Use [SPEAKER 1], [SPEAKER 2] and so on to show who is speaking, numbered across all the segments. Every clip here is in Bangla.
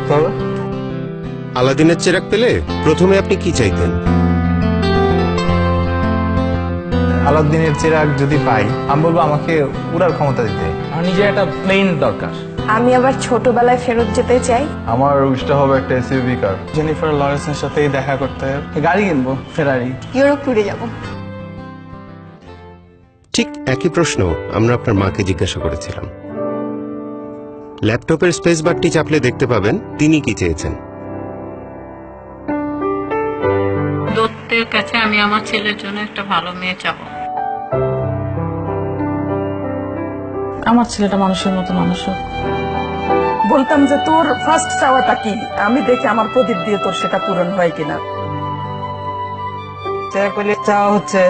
[SPEAKER 1] করতে হবে?
[SPEAKER 2] আলাদিনের চেরাগ পেলে প্রথমে আপনি কি চাইতেন?
[SPEAKER 1] আলাদিনের চিরাগ যদি পাই, আমি বলবো আমাকে উড়ার ক্ষমতা দিতে।
[SPEAKER 3] আমার নিজের একটা প্লেন দরকার।
[SPEAKER 4] আমি আবার ছোটবেলায় ফেরত যেতে চাই।
[SPEAKER 1] আমার উইশটা হবে একটা এসইউভি কার।
[SPEAKER 5] জেনিফার লরেন্সের সাথেই দেখা করতে গাড়ি কিনবো, ফেরারি।
[SPEAKER 4] ইউরোপ ট্যুরে যাব।
[SPEAKER 2] ঠিক একই প্রশ্ন আমরা আপনার মাকে জিজ্ঞাসা করেছিলাম। ল্যাপটপের স্পেস বারটি চাপলে দেখতে পাবেন তিনি কি চেয়েছেন।
[SPEAKER 6] দত্তের কাছে আমি আমার ছেলের জন্য একটা ভালো মেয়ে চাবো।
[SPEAKER 7] আমার ছেলেটা মানুষের মতো মানুষ হোক।
[SPEAKER 8] বলতাম যে তোর ফার্স্ট চাওয়াটা কি, আমি দেখি আমার প্রদীপ দিয়ে তোর সেটা পূরণ হয় কিনা।
[SPEAKER 5] চাওয়া হচ্ছে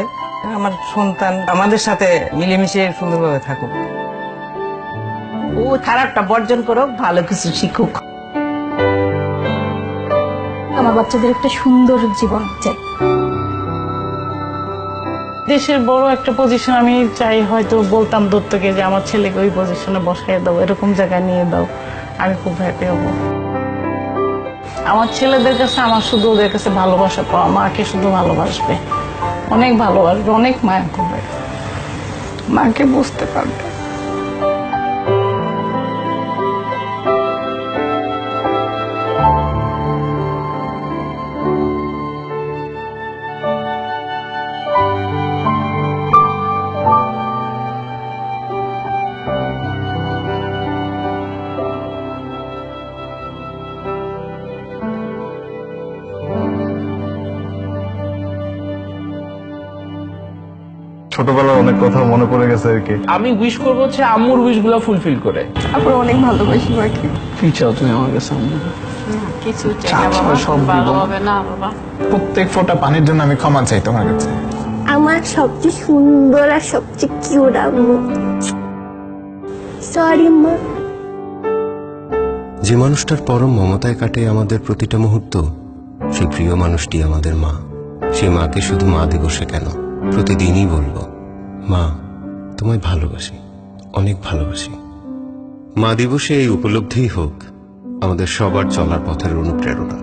[SPEAKER 5] আমার সন্তান আমাদের সাথে মিলেমিশে সুন্দরভাবে থাকুক।
[SPEAKER 8] ও খারাপটা বর্জন করুক, ভালো কিছু শিখুক।
[SPEAKER 4] আমার বাচ্চাদের একটা সুন্দর জীবন চাই।
[SPEAKER 7] দেশের বড় একটা পজিশন আমি চাই, হয়তো বলতাম দত্তকে যে আমার ছেলেকে ওই পজিশনে বসাই দাও, এরকম জায়গায় নিয়ে দাও, আমি খুব হ্যাপি হব। আমার ছেলেদের কাছে আমার শুধু ওদের কাছে ভালোবাসা পাওয়া, মাকে শুধু ভালোবাসবে, অনেক ভালোবাসবে, অনেক মায়া করবে, মাকে বুঝতে পারবে।
[SPEAKER 1] ছোটবেলার অনেক কথা মনে পড়ে গেছে আর কি।
[SPEAKER 3] আমি উইশ করবো হচ্ছে আম্মুর উইশ গুলো ফুলফিল করে।
[SPEAKER 4] আপনার অনেক ভালোবাসি মাকে।
[SPEAKER 5] কি চাও তুমি আমার কাছে?
[SPEAKER 6] কিছু চাই না বাবা,
[SPEAKER 5] সব দিব।
[SPEAKER 6] ভালো হবে না বাবা।
[SPEAKER 1] প্রত্যেক ফোঁটা পানির জন্য আমি ক্ষমা চাই তোমার কাছে।
[SPEAKER 4] আমার সবচেয়ে সুন্দর আর সবচেয়ে কিউট আম্মু। সরি মা।
[SPEAKER 2] যে মানুষটার পরম মমতায় কাটে আমাদের প্রতিটা মুহূর্ত, সেই প্রিয় মানুষটি আমাদের মা। সে মাকে শুধু মা দিবসে কেন, প্রতিদিনই বলবো, মা তোমায় ভালোবাসি, অনেক ভালোবাসি। মা দিবসে এই উপলব্ধিই হোক আমাদের সবার চলার পথের অনুপ্রেরণা।